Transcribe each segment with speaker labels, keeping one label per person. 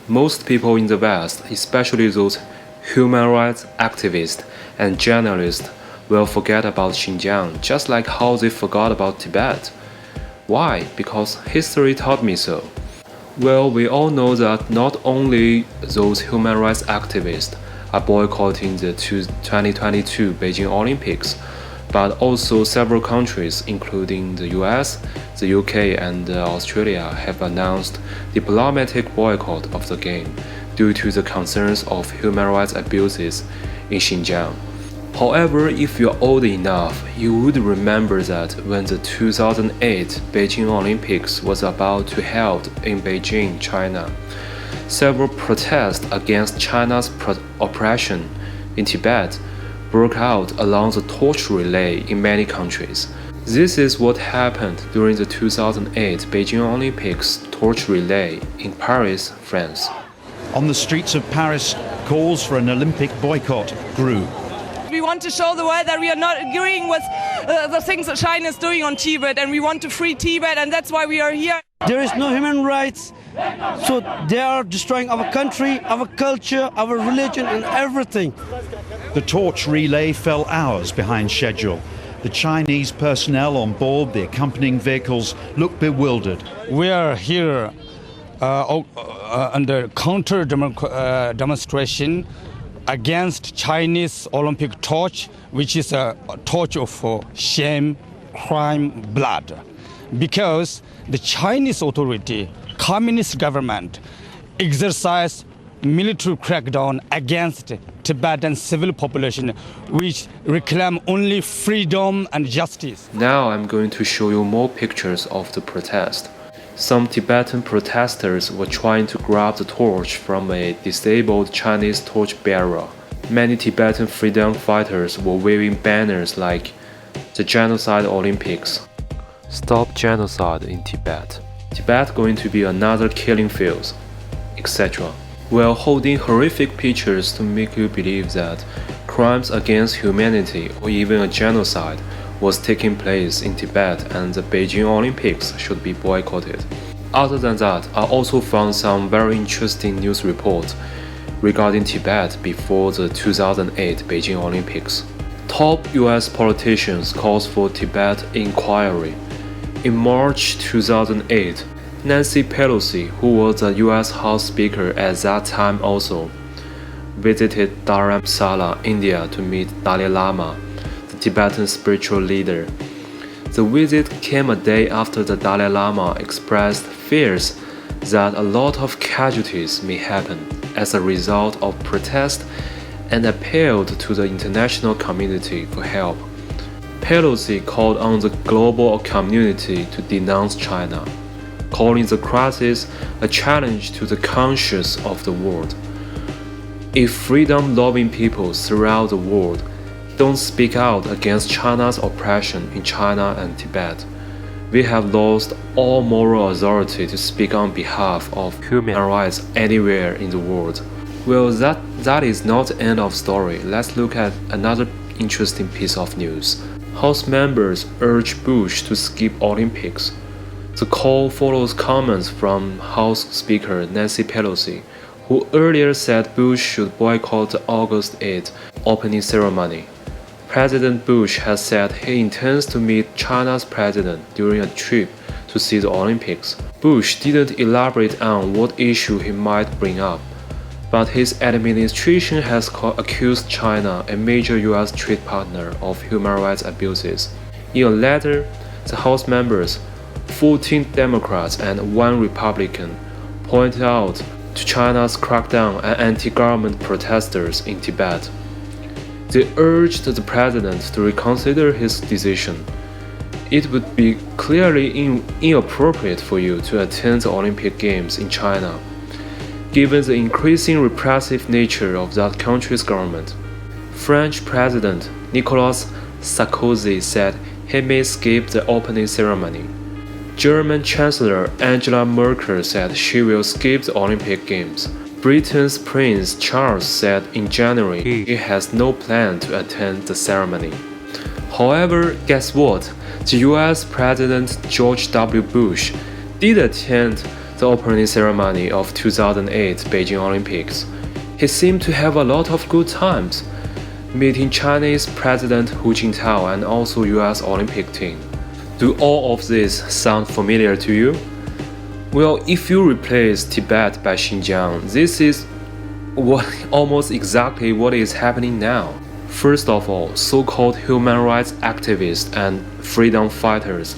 Speaker 1: Most people in the West, especially those human rights activists and journalists, will forget about Xinjiang just like how they forgot about Tibet. Why? Because history taught me so. Well, we all know that not only those human rights activists are boycotting the 2022 Beijing Olympics, but also several countries, including the US, the UK, and Australia, have announced diplomatic boycott of the game due to the concerns of human rights abuses in Xinjiang. However, if you're old enough, you would remember that when the 2008 Beijing Olympics was about to held in Beijing, China, several protests against China's oppression in Tibet broke out along the torch relay in many countries. This is what happened during the 2008 Beijing Olympics torch relay in Paris, France.
Speaker 2: On the streets of Paris, calls for an Olympic boycott grew.
Speaker 3: We want to show the world that we are not agreeing with the things that China is doing on Tibet, and we want to free Tibet, and that's why we are here.
Speaker 4: There is no human rights, so they are destroying our country, our culture, our religion, and everything.
Speaker 2: The torch relay fell hours behind schedule. The Chinese personnel on board the accompanying vehicles looked bewildered.
Speaker 5: We are here under counter demonstration against Chinese Olympic torch, which is a torch of shame, crime, blood. Because the Chinese authority, communist government, exercise military crackdown against Tibetan civil population, which reclaim only freedom and justice.
Speaker 1: Now I'm going to show you more pictures of the protest. Some Tibetan protesters were trying to grab the torch from a disabled Chinese torchbearer. Many Tibetan freedom fighters were waving banners like the Genocide Olympics, Stop Genocide in Tibet, Tibet going to be another killing field, etc., while holding horrific pictures to make you believe that crimes against humanity or even a genocide was taking place in Tibet and the Beijing Olympics should be boycotted. Other than that, I also found some very interesting news reports regarding Tibet before the 2008 Beijing Olympics. Top US politicians calls for Tibet inquiry. In March 2008, Nancy Pelosi, who was the US House Speaker at that time also, visited Dharamsala, India to meet Dalai Lama, the Tibetan spiritual leader. The visit came a day after the Dalai Lama expressed fears that a lot of casualties may happen as a result of protest and appealed to the international community for help. Pelosi called on the global community to denounce China, calling the crisis a challenge to the conscience of the world. If freedom-loving people throughout the world don't speak out against China's oppression in China and Tibet, we have lost all moral authority to speak on behalf of human rights anywhere in the world. Well, that is not the end of story. Let's look at another interesting piece of news. House members urge Bush to skip Olympics. The call follows comments from House Speaker Nancy Pelosi, who earlier said Bush should boycott the August 8 opening ceremony. President Bush has said he intends to meet China's president during a trip to see the Olympics. Bush didn't elaborate on what issue he might bring up, but his administration has accused China, a major US trade partner, of human rights abuses. In a letter, the House members, 14 Democrats and 1 Republican, pointed out to China's crackdown on anti-government protesters in Tibet. They urged the president to reconsider his decision. It would be clearly inappropriate for you to attend the Olympic Games in China, given the increasing repressive nature of that country's government. French President Nicolas Sarkozy said he may skip the opening ceremony. German Chancellor Angela Merkel said she will skip the Olympic Games. Britain's Prince Charles said in January he has no plan to attend the ceremony. However, guess what? The US President George W. Bush did attend the the opening ceremony of 2008 Beijing Olympics. He seemed to have a lot of good times, meeting Chinese President Hu Jintao and also US Olympic team. Do all of this sound familiar to you? Well, if you replace Tibet by Xinjiang, this is almost exactly what is happening now. First of all, so-called human rights activists and freedom fighters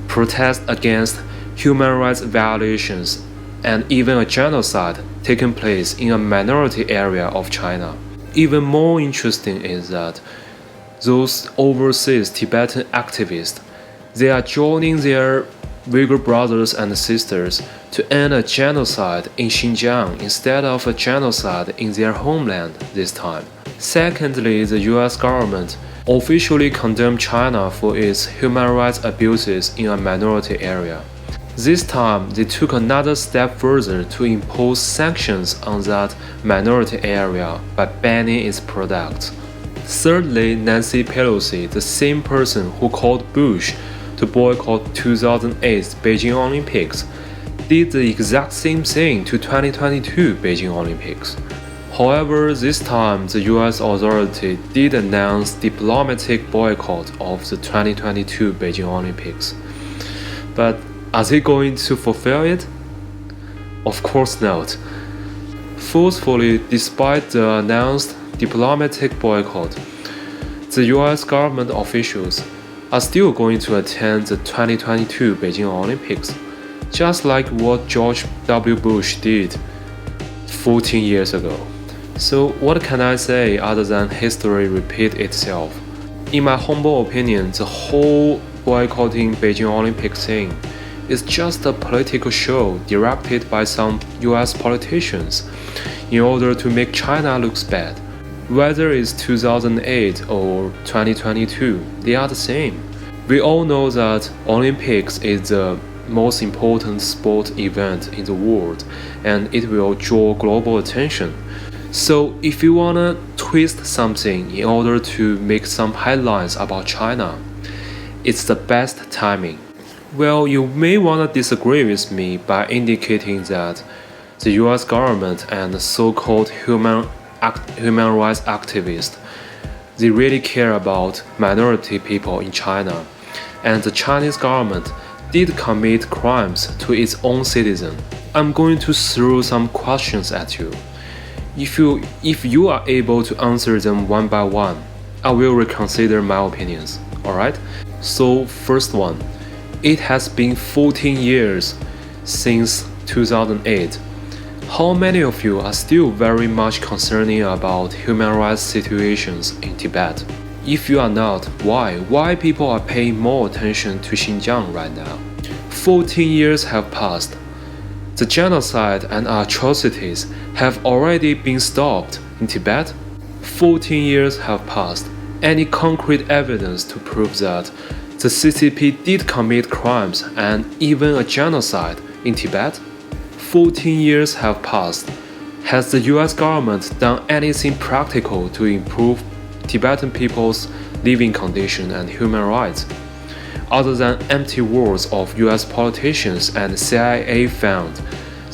Speaker 1: protest against human rights violations and even a genocide taking place in a minority area of China. Even more interesting is that those overseas Tibetan activists, they are joining their Uyghur brothers and sisters to end a genocide in Xinjiang instead of a genocide in their homeland this time. Secondly, the US government officially condemned China for its human rights abuses in a minority area. This time, they took another step further to impose sanctions on that minority area by banning its products. Thirdly, Nancy Pelosi, the same person who called Bush to boycott 2008 Beijing Olympics, did the exact same thing to 2022 Beijing Olympics. However, this time the US authority did announce diplomatic boycott of the 2022 Beijing Olympics. But are they going to fulfill it? Of course not. Forcefully, despite the announced diplomatic boycott, the US government officials are still going to attend the 2022 Beijing Olympics, just like what George W. Bush did 14 years ago. So what can I say other than history repeat itself? In my humble opinion, the whole boycotting Beijing Olympics thing is just a political show directed by some US politicians in order to make China look bad. Whether it's 2008 or 2022, they are the same. We all know that Olympics is the most important sport event in the world and it will draw global attention. So if you wanna twist something in order to make some headlines about China, it's the best timing. Well, you may wanna disagree with me by indicating that the US government and the so-called human rights activists, they really care about minority people in China, and the Chinese government did commit crimes to its own citizens. I'm going to throw some questions at you. If you are able to answer them one by one, I will reconsider my opinions, alright? So first one, it has been 14 years since 2008. How many of you are still very much concerned about human rights situations in Tibet? If you are not, why? Why people are paying more attention to Xinjiang right now? 14 years have passed. The genocide and atrocities have already been stopped in Tibet. 14 years have passed. Any concrete evidence to prove that the CCP did commit crimes and even a genocide in Tibet? 14 years have passed. Has the US government done anything practical to improve Tibetan people's living condition and human rights, other than empty words of US politicians and CIA funds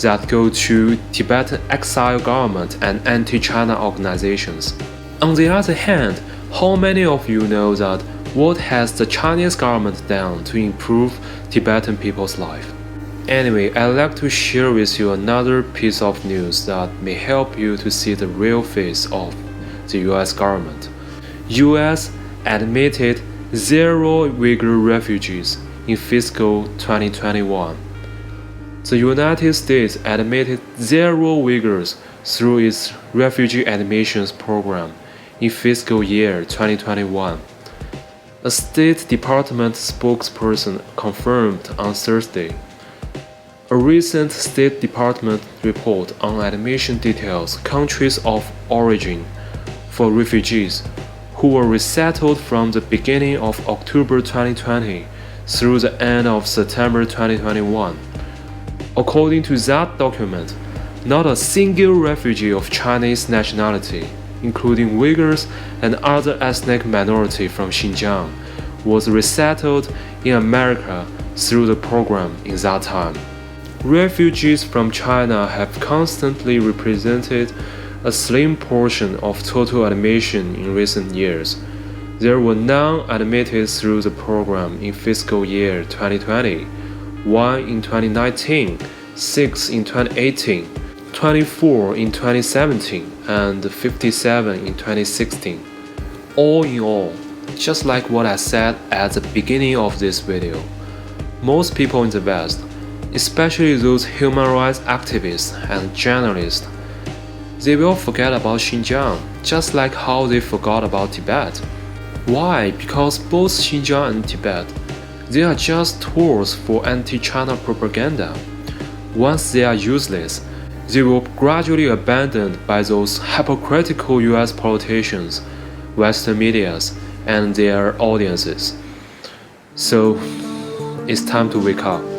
Speaker 1: that go to Tibetan exile government and anti-China organizations? On the other hand, how many of you know that what has the Chinese government done to improve Tibetan people's life? Anyway, I'd like to share with you another piece of news that may help you to see the real face of the US government. US admitted 0 Uyghur refugees in fiscal 2021. The United States admitted 0 Uyghurs through its refugee admissions program in fiscal year 2021. A State Department spokesperson confirmed on Thursday. A recent State Department report on admission details countries of origin for refugees who were resettled from the beginning of October 2020 through the end of September 2021. According to that document, not a single refugee of Chinese nationality, including Uyghurs and other ethnic minorities from Xinjiang, was resettled in America through the program in that time. Refugees from China have constantly represented a slim portion of total admission in recent years. There were none admitted through the program in fiscal year 2020, 1 in 2019, 6 in 2018, 24 in 2017, and 57 in 2016. All in all, just like what I said at the beginning of this video, most people in the West, especially those human rights activists and journalists, they will forget about Xinjiang, just like how they forgot about Tibet. Why? Because both Xinjiang and Tibet, they are just tools for anti-China propaganda. Once they are useless, they will be gradually abandoned by those hypocritical US politicians, Western medias, and their audiences. So, it's time to wake up.